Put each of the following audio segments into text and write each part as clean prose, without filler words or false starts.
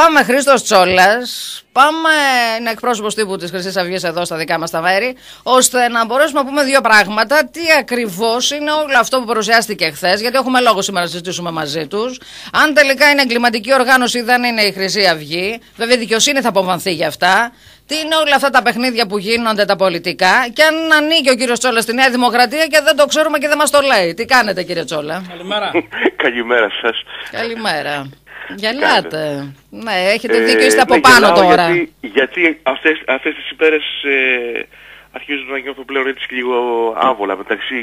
Πάμε Χρήστος Τσόλας, πάμε, είναι εκπρόσωπος τύπου της Χρυσής Αυγής εδώ στα δικά μας τα μέρη, ώστε να μπορέσουμε να πούμε δύο πράγματα. Τι ακριβώς είναι όλο αυτό που παρουσιάστηκε χθες, γιατί έχουμε λόγο σήμερα να συζητήσουμε μαζί τους. Αν τελικά είναι εγκληματική οργάνωση ή δεν είναι η Χρυσή Αυγή, βέβαια η δικαιοσύνη θα απομβανθεί για αυτά. Τι είναι όλα αυτά τα παιχνίδια που γίνονται τα πολιτικά, και αν ανήκει ο κύριος Τσόλας στη Νέα Δημοκρατία και δεν το ξέρουμε και δεν μας το λέει. Τι κάνετε κύριε Τσόλα? Καλημέρα. Καλημέρα σας. Καλημέρα. Γελάτε. Ναι, έχετε δίκιο, είστε από πάνω τώρα. Γιατί αυτές τις ημέρες αρχίζουν να νιώθω πλέον έτσι και λίγο άβολα.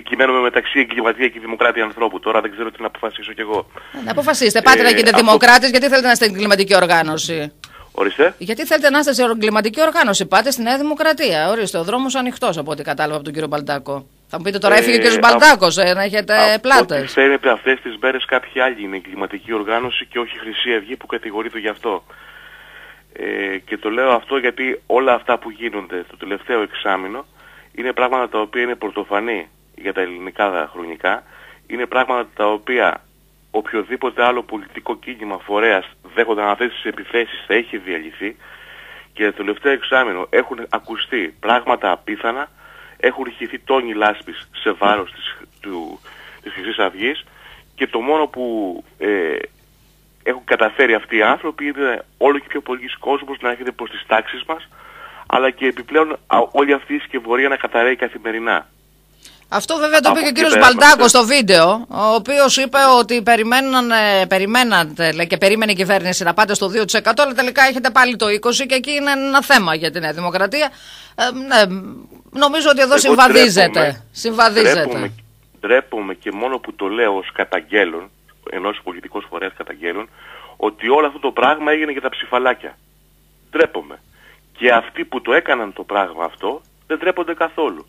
Κυμαίνομαι μεταξύ εγκληματία και δημοκράτη ανθρώπου. Τώρα δεν ξέρω τι να αποφασίσω κι εγώ. Να αποφασίστε. Πάτε να γίνετε δημοκράτης, γιατί θέλετε να είστε εγκληματική οργάνωση? Ορίστε. Γιατί θέλετε να είστε σε εγκληματική οργάνωση? Πάτε στη Νέα Δημοκρατία. Ορίστε, ο δρόμος ανοιχτός από ό,τι κατάλαβα από τον κύριο Μπαλτάκο. Θα μου πείτε τώρα έφυγε ο κύριος Μπαλτάκος, να έχετε πλάτες. Ό,τι φαίνεται αυτές τις μέρες κάποιοι άλλοι είναι εγκληματική οργάνωση και όχι η Χρυσή Αυγή που κατηγορείται γι' αυτό. Και το λέω αυτό γιατί όλα αυτά που γίνονται το τελευταίο εξάμηνο είναι πράγματα τα οποία είναι πρωτοφανή για τα ελληνικά χρονικά. Είναι πράγματα τα οποία οποιοδήποτε άλλο πολιτικό κίνημα φορέας δέχονταν αυτές τις επιθέσεις θα έχει διαλυθεί, και το τελευταίο εξάμηνο έχουν ακουστεί πράγματα απίθανα, έχουν χυθεί τόνοι λάσπης σε βάρος της Χρυσής Αυγής, και το μόνο που έχουν καταφέρει αυτοί οι άνθρωποι είναι όλο και πιο πολλής κόσμος να έρχεται προς τις τάξεις μας, αλλά και επιπλέον όλη αυτή η σκευωρία να καταραίει καθημερινά. Αυτό βέβαια το είπε και ο κύριος Μπαλτάκος στο βίντεο, ο οποίος είπε ότι περιμένατε, λέει, και περίμενε η κυβέρνηση να πάτε στο 2%, αλλά τελικά έχετε πάλι το 20% και εκεί είναι ένα θέμα για τη Νέα Δημοκρατία. Ναι, νομίζω ότι εδώ συμβαδίζεται. Ντρέπομαι και μόνο που το λέω ως καταγγέλων, ενός πολιτικός φορέας καταγγέλων, ότι όλο αυτό το πράγμα έγινε για τα ψηφαλάκια. Ντρέπομαι. Και αυτοί που το έκαναν το πράγμα αυτό δεν ντρέπονται καθόλου.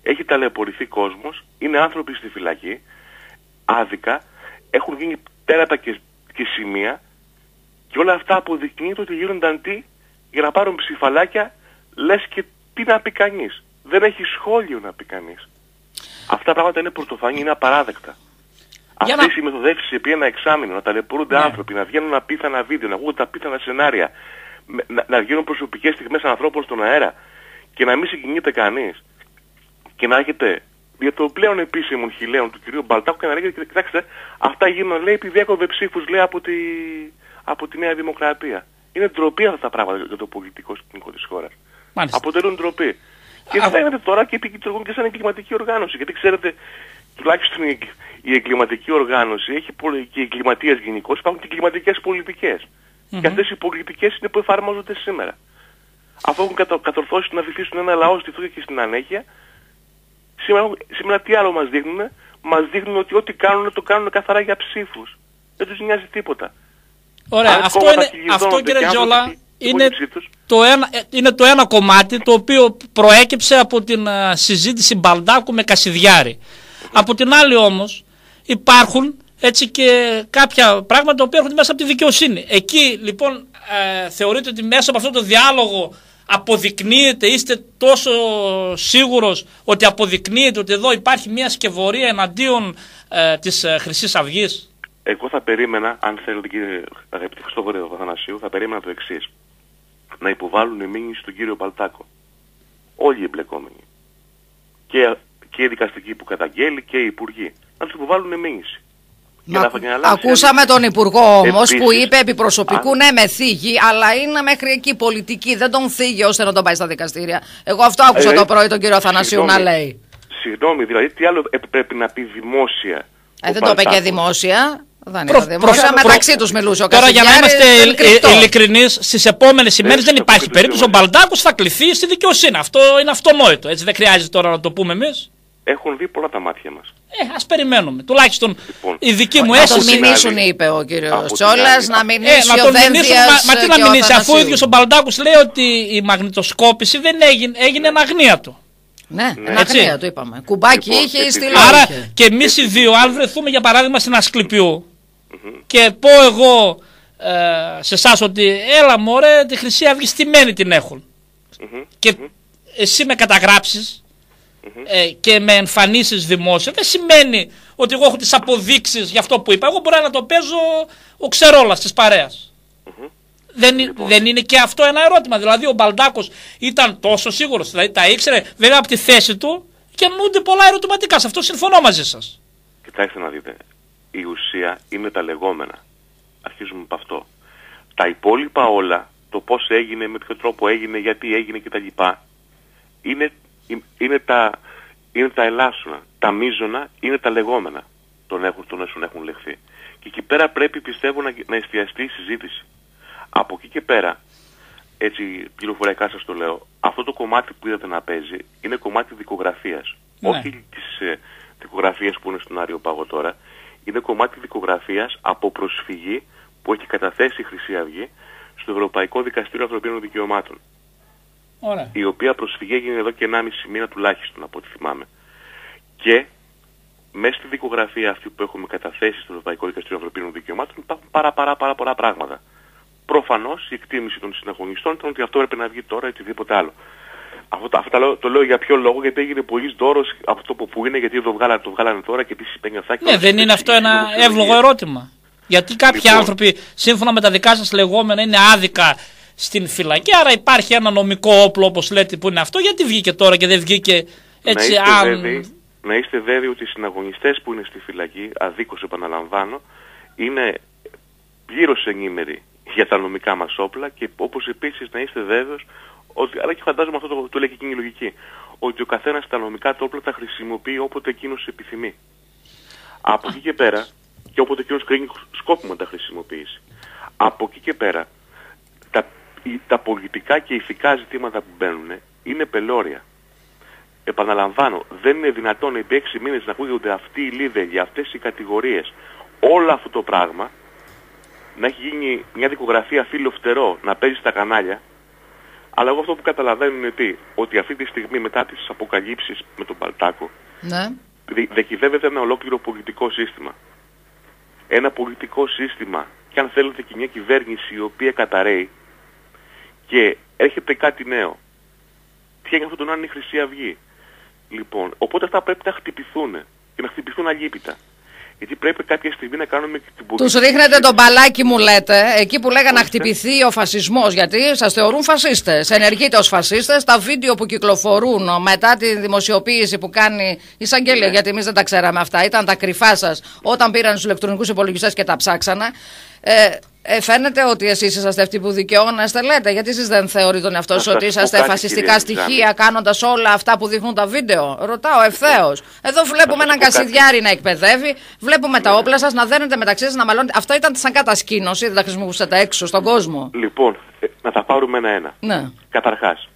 Έχει ταλαιπωρηθεί κόσμος, είναι άνθρωποι στη φυλακή, άδικα, έχουν γίνει τέρατα και σημεία, και όλα αυτά αποδεικνύεται ότι γίνονταν τι? Για να πάρουν ψηφαλάκια, λες και τι να πει κανείς. Δεν έχει σχόλιο να πει κανείς. Αυτά τα πράγματα είναι πρωτοφανή, είναι απαράδεκτα. Αυτές οι μεθοδεύσεις επί ένα εξάμηνο, να ταλαιπωρούνται άνθρωποι, να βγαίνουν απίθανα βίντεο, να βγουν τα απίθανα σενάρια, να βγαίνουν προσωπικές στιγμές ανθρώπων στον αέρα και να μην συγκινείται κανείς. Και να έχετε για το πλέον επίσημο χιλέον του κυρίου Μπαλτάκου και να λέγεται, κοιτάξτε, αυτά γίνονται, λέει, επειδή έκοβε ψήφους, λέει, από τη Νέα Δημοκρατία. Είναι ντροπή αυτά τα πράγματα για το πολιτικό σκηνικό της χώρας. Αποτελούν ντροπή. Και φαίνεται τώρα και επικοινωνούν και σαν εγκληματική οργάνωση. Γιατί ξέρετε, τουλάχιστον η εγκληματική οργάνωση έχει και οι εγκληματίες γενικώς, υπάρχουν και εγκληματικές πολιτικές. Και αυτές οι πολιτικές είναι που εφαρμόζονται σήμερα. Αφού έχουν κατορθώσει να βυθίσουν ένα λαό στη φτώχεια και στην ανέχεια, σήμερα τι άλλο μας δείχνουνε? Μας δείχνουν ότι ό,τι κάνουν το κάνουν καθαρά για ψήφους. Δεν τους νοιάζει τίποτα. Ωραία, αυτό κύριε Τζόλα είναι το ένα κομμάτι το οποίο προέκυψε από την συζήτηση Μπαλτάκου με Κασιδιάρη. Από την άλλη όμως υπάρχουν έτσι και κάποια πράγματα τα οποία έρχονται μέσα από τη δικαιοσύνη. Εκεί λοιπόν θεωρείτε ότι μέσα από αυτό το διάλογο αποδεικνύεται, είστε τόσο σίγουρος ότι αποδεικνύεται ότι εδώ υπάρχει μια σκευωρία εναντίον της Χρυσής Αυγής? Εγώ θα περίμενα, αν θέλετε κύριε αγαπητή Χριστόφορε Αθανασίου, θα περίμενα το εξής. Να υποβάλουν μήνυση στον κύριο Μπαλτάκο. Όλοι οι εμπλεκόμενοι. Και οι δικαστικοί που καταγγέλει και οι υπουργοί. Να τους υποβάλουν μήνυση. Ακούσαμε τον Υπουργό όμως που είπε επί προσωπικού ναι με θίγει, αλλά είναι μέχρι εκεί πολιτική, δεν τον θίγει ώστε να τον πάει στα δικαστήρια. Εγώ αυτό άκουσα το πρωί τον κύριο Αθανασίου να λέει. Συγγνώμη, δηλαδή τι άλλο πρέπει να πει δημόσια? Δεν το είπε και δημόσια. Δεν είναι δημόσια, μεταξύ τους μιλούσε ο Κασιδιάρης. Τώρα για να είμαστε ειλικρινείς, στις επόμενες ημέρες δεν υπάρχει περίπτωση. Ο Μπαλτάκος θα κληθεί στη δικαιοσύνη. Αυτό είναι αυτονόητο, έτσι δεν χρειάζεται τώρα να το πούμε εμείς. Έχουν δει πολλά τα μάτια μας. Ας περιμένουμε. Τουλάχιστον η δική μου αίσθηση. Να τον μηνύσουν, είπε ο κύριος Τσόλας, να μηνύσει ο Δένδιας. Μα τι να μηνύσει, αφού ο ίδιος ο Μπαλτάκος λέει ότι η μαγνητοσκόπηση δεν έγινε εν αγνία του. Ναι, εν αγνία του είπαμε. Κουμπάκι είχε ή στυλό. Άρα και εμείς οι δύο, αν βρεθούμε για παράδειγμα στην Ασκληπιού και πω εγώ σε εσάς ότι έλα μωρέ, τη Χρυσή Αυγή στημένη την έχουν, και εσύ με καταγράψεις και με εμφανίσεις δημόσια, δεν σημαίνει ότι εγώ έχω τις αποδείξεις για αυτό που είπα. Εγώ μπορώ να το παίζω ο ξερόλας της παρέας. Δεν είναι και αυτό ένα ερώτημα? Δηλαδή ο Μπαλντάκος ήταν τόσο σίγουρος, δηλαδή τα ήξερε, βέβαια από τη θέση του, και νούνται πολλά ερωτηματικά. Σε αυτό συμφωνώ μαζί σας. Κοιτάξτε να δείτε, η ουσία είναι τα λεγόμενα. Αρχίζουμε από αυτό. Τα υπόλοιπα όλα, το πώς έγινε, με ποιο τρόπο έγινε, γιατί έγινε κτλ. Είναι τα ελάσσονα. Τα μείζωνα είναι τα λεγόμενα των όσων έχουν λεχθεί. Και εκεί πέρα πρέπει, πιστεύω, να εστιαστεί η συζήτηση. Από εκεί και πέρα, έτσι πληροφοριακά σας το λέω, αυτό το κομμάτι που είδατε να παίζει είναι κομμάτι δικογραφίας. Ναι. Όχι της δικογραφίας που είναι στον Άριο Πάγο τώρα, είναι κομμάτι δικογραφίας από προσφυγή που έχει καταθέσει η Χρυσή Αυγή στο Ευρωπαϊκό Δικαστήριο Ανθρωπίνων Δικαιωμάτων. Ωραία. Η οποία προσφυγή έγινε εδώ και 1,5 μήνα τουλάχιστον, από ό,τι θυμάμαι. Και μέσα στη δικογραφία αυτή που έχουμε καταθέσει στο Ευρωπαϊκό Δικαστήριο Ανθρωπίνων Δικαιωμάτων υπάρχουν πάρα πολλά πράγματα. Προφανώς η εκτίμηση των συναγωνιστών ήταν ότι αυτό έπρεπε να βγει τώρα ή οτιδήποτε άλλο. Αυτό το λέω για ποιο λόγο? Γιατί έγινε πολύ δώρος αυτό που είναι, γιατί το βγάλανε τώρα και τι σημαίνει αυτά. Ναι, δεν είναι αυτό ένα εύλογο ερώτημα? Γιατί κάποιοι άνθρωποι, σύμφωνα με τα δικά σας λεγόμενα, είναι άδικα στην φυλακή, άρα υπάρχει ένα νομικό όπλο, όπως λέτε, που είναι αυτό. Γιατί βγήκε τώρα και δεν βγήκε έτσι? Να είστε βέβαιοι ότι οι συναγωνιστές που είναι στη φυλακή, αδίκως επαναλαμβάνω, είναι πλήρως ενήμεροι για τα νομικά μας όπλα, και όπως επίσης να είστε βέβαιος ότι, αλλά και φαντάζομαι αυτό το λέει και εκείνη η λογική, ότι ο καθένας τα νομικά του όπλα τα χρησιμοποιεί όποτε εκείνος επιθυμεί. Από εκεί και πέρα, και όποτε εκείνος κρίνει σκόπιμο να τα χρησιμοποιήσει. Από εκεί και πέρα, τα πολιτικά και ηθικά ζητήματα που μπαίνουν είναι πελώρια. Επαναλαμβάνω, δεν είναι δυνατόν επί 6 μήνες να ακούγονται αυτοί οι λίδελοι, αυτές οι κατηγορίες, όλο αυτό το πράγμα, να έχει γίνει μια δικογραφία φύλλο-φτερό, να παίζει στα κανάλια. Αλλά εγώ αυτό που καταλαβαίνω είναι ότι αυτή τη στιγμή, μετά τις αποκαλύψεις με τον Μπαλτάκο, ναι, διακυβεύεται ένα ολόκληρο πολιτικό σύστημα. Ένα πολιτικό σύστημα, και αν θέλετε και μια κυβέρνηση η οποία καταραίει, και έρχεται κάτι νέο. Τι έγινε αυτό το να είναι η Χρυσή Αυγή? Λοιπόν, οπότε αυτά πρέπει να χτυπηθούν, και να χτυπηθούν αλίπητα. Γιατί πρέπει κάποια στιγμή να κάνουμε και την πολιτική. Τους ρίχνετε τον μπαλάκι, μου λέτε, εκεί που λέγανε να χτυπηθεί ο φασισμός, γιατί σας θεωρούν φασίστες. Ενεργείτε ως φασίστες. Τα βίντεο που κυκλοφορούν μετά τη δημοσιοποίηση που κάνει η εισαγγελία, γιατί εμείς δεν τα ξέραμε αυτά, ήταν τα κρυφά σας όταν πήραν τους ηλεκτρονικούς υπολογιστές και τα ψάξανε. Φαίνεται ότι εσείς είσαστε αυτοί που δικαιώνεστε, λέτε. Γιατί εσείς δεν θεωρείτε τον εαυτό σας ότι είσαστε φασιστικά στοιχεία κάνοντας όλα αυτά που δείχνουν τα βίντεο? Ρωτάω ευθέως. Εδώ βλέπουμε έναν Κασιδιάρη να εκπαιδεύει, βλέπουμε τα όπλα σας να δένετε μεταξύ σας, να μαλώνετε. Αυτό ήταν σαν κατασκήνωση, δεν τα χρησιμοποιούσατε έξω στον κόσμο? Λοιπόν, να τα πάρουμε ένα-ένα. Ναι. Καταρχάς,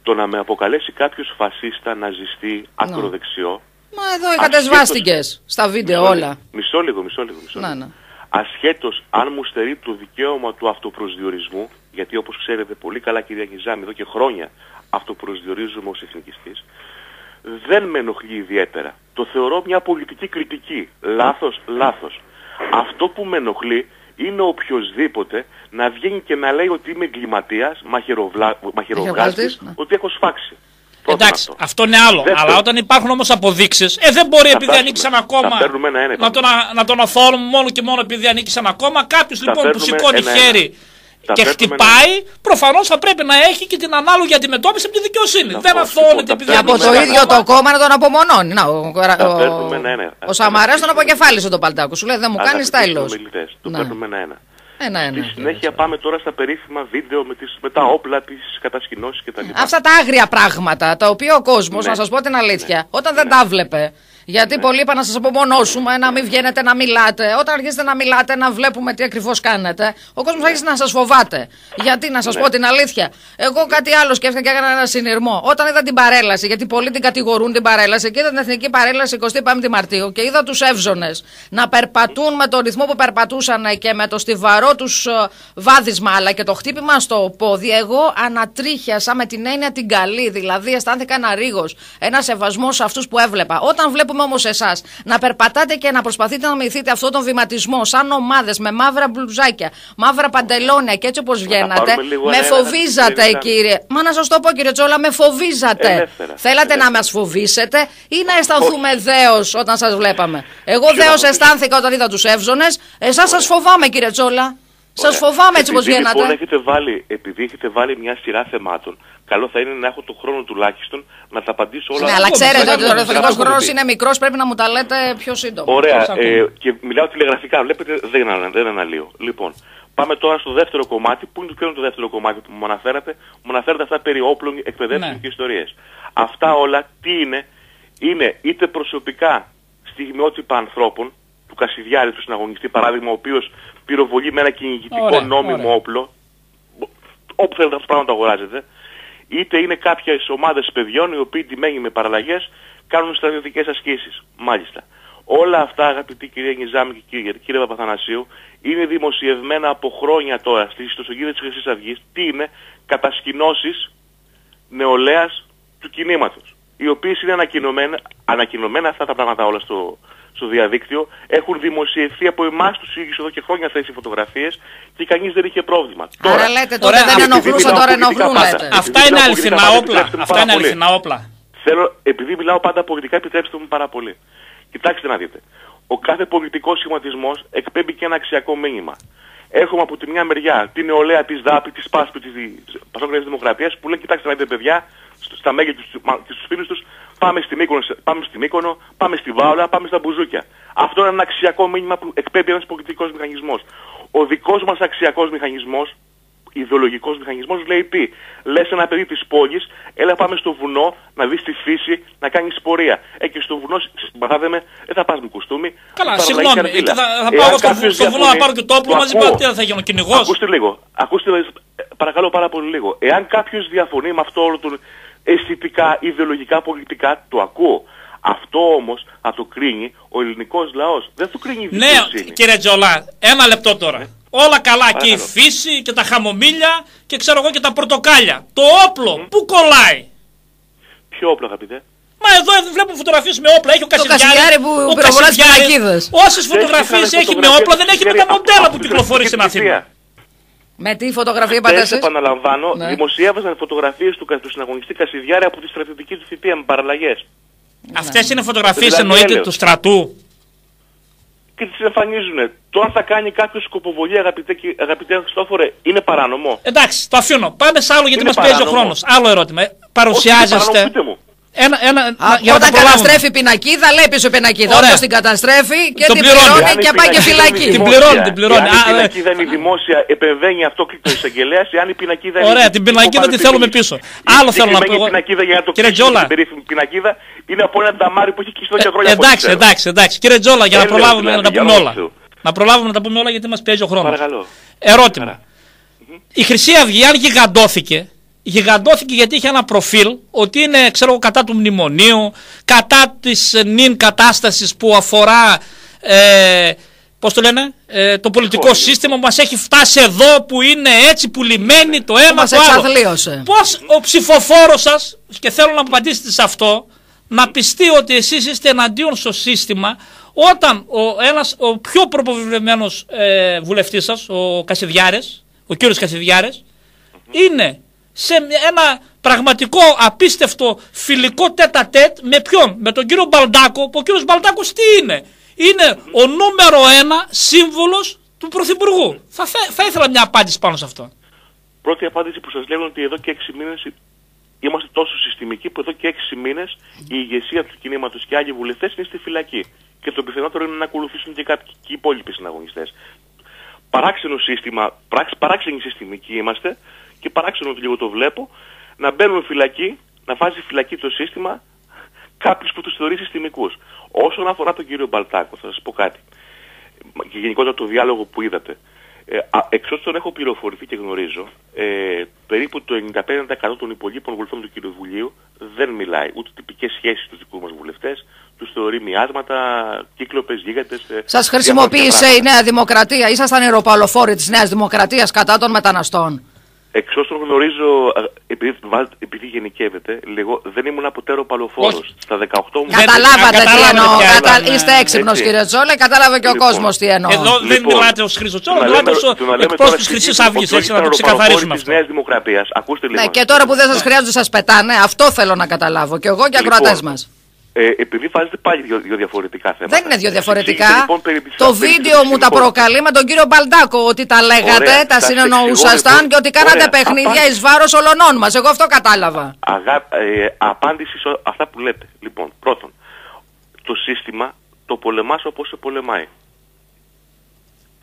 το να με αποκαλέσει κάποιος φασίστα, ναζιστή, ακροδεξιό. Μα εδώ είχατε σβάστηκες στα βίντεο όλα. Μισό λίγο. Ναι. Ασχέτως αν μου στερεί το δικαίωμα του αυτοπροσδιορισμού, γιατί όπως ξέρετε πολύ καλά, κυρία Κιζάμη, εδώ και χρόνια αυτοπροσδιορίζομαι ως εθνικιστής, δεν με ενοχλεί ιδιαίτερα. Το θεωρώ μια πολιτική κριτική. Λάθος. Αυτό που με ενοχλεί είναι οποιοσδήποτε να βγαίνει και να λέει ότι είμαι εγκληματίας, μαχαιροβγάζης, ότι έχω σφάξει. Εντάξει, αυτό είναι άλλο. Αλλά όταν υπάρχουν όμως αποδείξεις, δεν μπορεί επειδή ανοίξει ένα κόμμα να τον αθώνουμε μόνο και μόνο επειδή ανοίξει ένα κόμμα. Κάποιος λοιπόν που σηκώνει χέρι και χτυπάει, προφανώς θα πρέπει να έχει και την ανάλογη αντιμετώπιση από τη δικαιοσύνη. Δεν αθώνεται επειδή από το ίδιο το κόμμα να τον απομονώνει. Ο Σαμαράς τον αποκεφάλισε τον Παλτάκο. Σου λέει δεν μου κάνεις τέλος. Το παίρνουμε ένα-ένα. Στη συνέχεια πάμε τώρα στα περίφημα βίντεο με τα όπλα, τις κατασκηνώσεις κτλ. Αυτά τα άγρια πράγματα, τα οποία ο κόσμος, να σας πω την αλήθεια, όταν δεν τα βλέπε, γιατί πολλοί είπαν να σας απομονώσουμε, να μην βγαίνετε να μιλάτε. Όταν αρχίσετε να μιλάτε, να βλέπουμε τι ακριβώς κάνετε, ο κόσμος άρχισε να σας φοβάται. Γιατί, να σας πω την αλήθεια, εγώ κάτι άλλο σκέφτηκα και έκανα ένα συνειρμό. Όταν είδα την παρέλαση, γιατί πολλοί την κατηγορούν την παρέλαση, και είδα την εθνική παρέλαση 25η Μαρτίου και είδα τους Εύζωνες να περπατούν με τον ρυθμό που περπατούσαν και με το στιβαρό τους βάδισμα, αλλά και το χτύπημα στο πόδι, εγώ ανατρίχιασα με την έννοια την καλή. Δηλαδή, αισθάνθηκα ένα ρίγος, ένα σεβασμό σε αυτούς που έβλεπα. Όταν βλέπουμε όμως εσάς να περπατάτε και να προσπαθείτε να μυθείτε αυτόν τον βηματισμό σαν ομάδες με μαύρα μπλουζάκια, μαύρα παντελόνια και έτσι όπως βγαίνατε, με φοβίζατε, κύριε. Μα να σας το πω, κύριε Τσόλα, με φοβίζατε. Θέλατε να μας φοβήσετε ή να αισθανθούμε δέος όταν σας βλέπαμε? Εγώ δέος αισθάνθηκα όταν είδα τους Εύζωνες. Εσάς σας φοβάμαι, κύριε Τσόλα. Σας φοβάμαι έτσι όπως γίνατε. Επειδή έχετε βάλει μια σειρά θεμάτων, καλό θα είναι να έχω τον χρόνο τουλάχιστον να τα απαντήσω όλα. Ναι, αλλά ξέρετε ότι ο ραδιοφωνικός χρόνος είναι μικρός, πρέπει να μου τα λέτε πιο σύντομα. Ωραία, και μιλάω τηλεγραφικά, βλέπετε, δεν αναλύω. Λοιπόν, πάμε τώρα στο δεύτερο κομμάτι. Ποιο είναι το δεύτερο κομμάτι που μου αναφέρατε? Μου αναφέρατε αυτά περί όπλων, εκπαιδεύσεων και ιστορίες. Αυτά όλα τι είναι? Είναι είτε προσωπικά στιγμιότυπα ανθρώπων, του Κασιδιάρη, του συναγωνιστή παράδειγμα, ο οποίος πυροβολεί με ένα κυνηγητικό νόμιμο όπλο, όπου θέλετε αυτό το πράγμα το αγοράζετε, είτε είναι κάποιες ομάδες παιδιών οι οποίοι τιμένοι με παραλλαγές κάνουν στρατιωτικές ασκήσεις. Μάλιστα. Όλα αυτά, αγαπητή κυρία Νιζάμη και κύριε Παπαθανασίου, είναι δημοσιευμένα από χρόνια τώρα στις ιστοσελίδες της Χρυσής Αυγής. Τι είναι? Κατασκηνώσεις νεολαίας του κινήματος, οι οποίες είναι ανακοινωμένα αυτά τα πράγματα όλα στο διαδίκτυο, έχουν δημοσιευθεί από εμάς τους ίδιους εδώ και χρόνια αυτές οι φωτογραφίες και κανείς δεν είχε πρόβλημα. Άρα λέτε τότε δεν ενοχλούσαν, τώρα ενοχλούν λέτε. Αυτά είναι αληθινά όπλα. Αυτά είναι αληθινά όπλα. Επειδή μιλάω πάντα πολιτικά, επιτρέψτε μου πάρα πολύ. Κοιτάξτε να δείτε. Ο κάθε πολιτικός σχηματισμός εκπέμπει και ένα αξιακό μήνυμα. Έχουμε από τη μια μεριά την νεολαία της ΔΑΠΗ, της ΠΑΣΠΗ, της Πασόκρατης Δημοκρατίας, που λένε κοιτάξτε να δείτε παιδιά, στα μέγια και στους φίλους τους, πάμε στη Μύκονο, πάμε στη Βάολα, πάμε στα Μπουζούκια. Αυτό είναι ένα αξιακό μήνυμα που εκπέμπει ένας πολιτικός μηχανισμός. Ο δικός μας αξιακός μηχανισμός, ιδεολογικός μηχανισμός, λέει τι? Λες ένα παιδί της πόλης, έλα πάμε στο βουνό να δεις τη φύση, να κάνεις πορεία. Και στο βουνό, συμπαθάτε δεν θα πας με κουστούμι. Καλά, συγγνώμη, θα πάω στο βουνό να πάρω και το όπλο μαζί, θα γίνω κυνηγός. Ακούστε παρακαλώ πάρα πολύ λίγο. Εάν κάποιος διαφωνεί με αυτό όλο το αισθητικά, ιδεολογικά, πολιτικά, το ακούω. Αυτό όμως θα το κρίνει ο ελληνικός λαός. Δεν το κρίνει η δικαιοσύνη. Ναι, κύριε Τζολά, ένα λεπτό τώρα. Όλα καλά και η φύση και τα χαμομήλια και ξέρω εγώ και τα πορτοκάλια. Το όπλο, πού κολλάει? Ποιο όπλο, αγαπητέ? Μα εδώ βλέπουμε φωτογραφίες με όπλα. Έχει ο Κασιδιάρη που πυροβολάει τις πινακίδες. Όσες φωτογραφίες έχει με όπλα δεν έχει με τα μοντέλα που κυκλοφορεί στην Αθήνα. Με τι φωτογραφία είπατε εσείς? Επαναλαμβάνω, δημοσιεύασαν φωτογραφίες του συναγωνιστή Κασιδιάρη από τη στρατιωτική του θητεία με παραλλαγές. Αυτές είναι φωτογραφίες εννοείται του στρατού? Και τις εμφανίζουν. Το αν θα κάνει κάποιο σκοποβολία, αγαπητέ Χριστόφορε, είναι παράνομο? Εντάξει, το αφήνω. Πάμε σε άλλο γιατί μας παίζει ο χρόνος. Άλλο ερώτημα. Παρουσιάζεστε. Όταν καταστρέφει πινακίδα, λέει πίσω πινακίδα. Όποιος την καταστρέφει και την πληρώνει και πάει και φυλακή. Την πληρώνει. Αν η πινακίδα είναι δημόσια, επεμβαίνει αυτό και το εισαγγελέας. Εάν η πινακίδα είναι. Ωραία, την πινακίδα τη θέλουμε πίσω. Άλλο θέλω να πω. Κύριε Τζόλα. Την περίφημη πινακίδα είναι από ένα νταμάρι που έχει κλειστό για χρόνια. Εντάξει. Κύριε Τζόλα, για να προλάβουμε να τα πούμε όλα. Να προλάβουμε να τα πούμε όλα γιατί μας παίζει ο χρόνος. Ερώτημα. Η Χρυσή Αυγή, αν γιγαντώθηκε γιατί είχε ένα προφίλ ότι είναι κατά του μνημονίου, κατά της νυν κατάστασης που αφορά το πολιτικό σύστημα που μας έχει φτάσει εδώ, που είναι έτσι πουλημένοι το ένα το άλλο. Πώς ο ψηφοφόρος σας, και θέλω να απαντήσετε σε αυτό, να πιστεί ότι εσείς είστε εναντίον στο σύστημα όταν ο πιο προποβεβλημένος βουλευτής σας, ο κύριος Κασιδιάρης, είναι σε ένα πραγματικό απίστευτο φιλικό τέτα-τέτ με ποιον? Με τον κύριο Μπαλντάκο, που ο κύριος Μπαλντάκος τι είναι? Είναι ο νούμερο 1 σύμβολος του Πρωθυπουργού. Θα ήθελα μια απάντηση πάνω σε αυτό. Πρώτη απάντηση που σας λέγω ότι εδώ και 6 μήνες είμαστε τόσο συστημικοί που εδώ και 6 μήνες η ηγεσία του κινήματος και άλλοι βουλευτές είναι στη φυλακή. Και το πιθανότερο είναι να ακολουθήσουν και κάποιοι οι υπόλοιποι συναγωνιστές. Παράξενο σύστημα, παράξενοι συστημικοί είμαστε. Και παράξενο ότι λίγο το βλέπω, να μπαίνουν φυλακή, να βάζει φυλακή το σύστημα κάποιους που τους θεωρεί συστημικούς. Όσον αφορά τον κύριο Μπαλτάκο, θα σας πω κάτι. Και γενικότερα το διάλογο που είδατε. Εξ όσων έχω πληροφορηθεί και γνωρίζω, περίπου το 95% των υπολείπων βουλευτών του Κοινοβουλίου δεν μιλάει ούτε τυπικές σχέσεις στους δικούς μας βουλευτές, τους θεωρεί μοιάσματα, κύκλοπες, γίγαντες. Σας χρησιμοποίησε η Νέα Δημοκρατία, ήσασταν αεροπαλοφόροι της Νέας Δημοκρατίας κατά των μεταναστών? Εξ όσων γνωρίζω, επειδή γενικεύεται λίγο, δεν ήμουν ποτέ αεροπαλοφόρος. Στα 18 μου... Καταλάβατε τι εννοώ. Είστε έξυπνος κύριε Τσόλα, κατάλαβε και ο κόσμος τι εννοώ. Εδώ δεν μιλάτε ως Χρήστο Τσόλα, μιλάτε ως εκπρόσωπος της Χρυσής Αυγής, έτσι να το ξεκαθαρίσουμε αυτό. Ακούστε λίγο. Ναι, και τώρα που δεν σας χρειάζονται σας πετάνε, αυτό θέλω να καταλάβω. Και εγώ και οι ακροατές μας. επειδή βάζετε πάλι δύο διαφορετικά θέματα. Δεν είναι δύο διαφορετικά. Λοιπόν, το βίντεο μου τα προκαλεί με τον κύριο Μπαλντάκο ότι τα λέγατε, ωραία, τα συνεννοούσασταν λοιπόν, και ότι κάνατε παιχνίδια εις βάρος ολονών μας. Εγώ αυτό κατάλαβα. Απάντηση σε αυτά που λέτε. Λοιπόν, πρώτον, το σύστημα το πολεμάς όπως σε πολεμάει.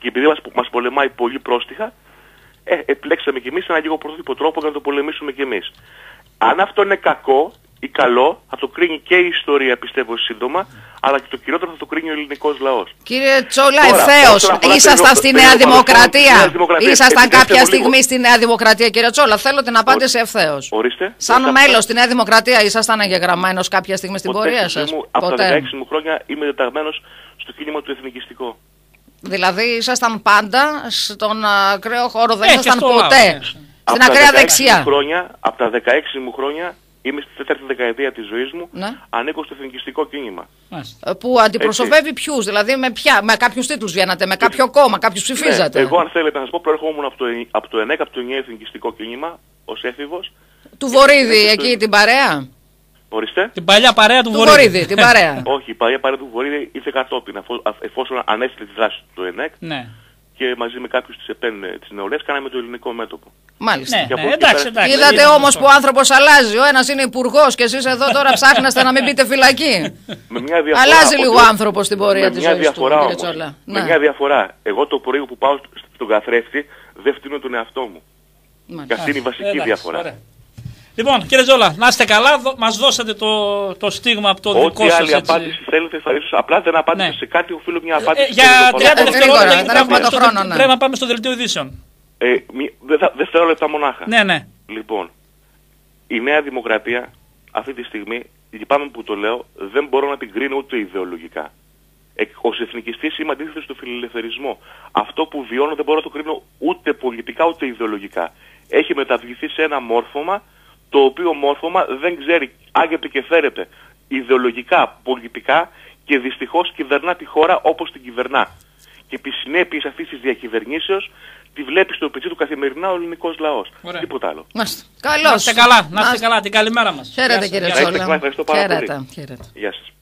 Και επειδή μας πολεμάει πολύ πρόστιχα, επιλέξαμε κι εμείς ένα λίγο πρωτότυπο τρόπο για να το πολεμήσουμε κι εμείς. Αν αυτό είναι κακό ή καλό, θα το κρίνει και η ιστορία, πιστεύω, σύντομα, αλλά και το κυριότερο θα το κρίνει ο ελληνικός λαός. Κύριε Τσόλα, ευθέως, ήσασταν στη Νέα Δημοκρατία. Ήσασταν κάποια στιγμή στη Νέα Δημοκρατία, κύριε Τσόλα. Θέλω την απάντηση ευθέως. Ορίστε. Σαν μέλος στη Νέα Δημοκρατία, ήσασταν εγγεγραμμένος κάποια στιγμή στην πορεία σας? Από τα 16 μου χρόνια είμαι διαταγμένος στο κίνημα του εθνικιστικό. Δηλαδή ήσασταν πάντα στον ακραίο χώρο, δεν ήσασταν ποτέ στην ακραία δεξιά? Από τα 16 μου χρόνια είμαι στη τέταρτη δεκαετία της ζωής μου, ναι. Ανήκω στο εθνικιστικό κίνημα. Που αντιπροσωπεύει ποιους, δηλαδή με κάποιους τίτλους βγαίνατε, με κάποιο κόμμα, κάποιους ψηφίζατε? Ναι, εγώ αν θέλετε να σας πω προερχόμουν από το ΕΝΕΚ, από το ενιαίο εθνικιστικό κίνημα, ως έφηβος. Του Βορίδη εκεί την παρέα? Ορίστε. Την παλιά παρέα του Βορίδη. Την παρέα. Όχι, η παλιά παρέα του Βορίδη ήρθε κατόπιν, εφόσον ανέστηλε τη δράση του ΕΝΕΚ. Ναι. Και μαζί με κάποιους της ΕΠΕΝ της νεολαίας κάναμε το ελληνικό μέτωπο. Μάλιστα. Ναι, εντάξει. Είδατε όμως που ο άνθρωπος αλλάζει. Ο ένας είναι υπουργός και εσείς εδώ τώρα ψάχνεστε να μην μπείτε φυλακή. Αλλάζει λίγο ο άνθρωπος στην πορεία της ζωής του. Με μια διαφορά. Εγώ το πρωί που πάω στον καθρέφτη δεν φτύνω τον εαυτό μου. Και αυτή είναι η βασική διαφορά. Λοιπόν, κύριε Τζόλα, να είστε καλά, μας δώσατε το στίγμα από το δικό σας. Ό,τι άλλη απάντηση θέλετε θα ίσως, απλά δεν απάντησε σε κάτι, οφείλω μια απάντηση. Για 30 δευτερόλεπτα πρέπει να πάμε στο δελτίο ειδήσεων. Δευτερόλεπτα μονάχα. Ναι. Λοιπόν, η Νέα Δημοκρατία αυτή τη στιγμή, λυπάμαι που το λέω, δεν μπορώ να την κρίνω ούτε ιδεολογικά. Ως εθνικιστής είμαι αντίθετος στο φιλελευθερισμό. Αυτό που βιώνω δεν μπορώ να το κρίνω ούτε πολιτικά ούτε ιδεολογικά. Έχει μεταβληθεί σε ένα μόρφωμα, το οποίο μόρφωμα δεν ξέρει, άγεται και φέρεται ιδεολογικά, πολιτικά και δυστυχώς κυβερνά τη χώρα όπως την κυβερνά. Και επί συνέπειες αυτής της διακυβερνήσεως τη βλέπει στο πετσί του καθημερινά ο ελληνικός λαός. Ωραία. Τίποτα άλλο. Καλώς. Να είστε καλά, την καλημέρα μας. Χαίρετε κύριε Τσόλα. Ευχαριστώ πάρα πολύ. Χαίρετε. Γεια σας.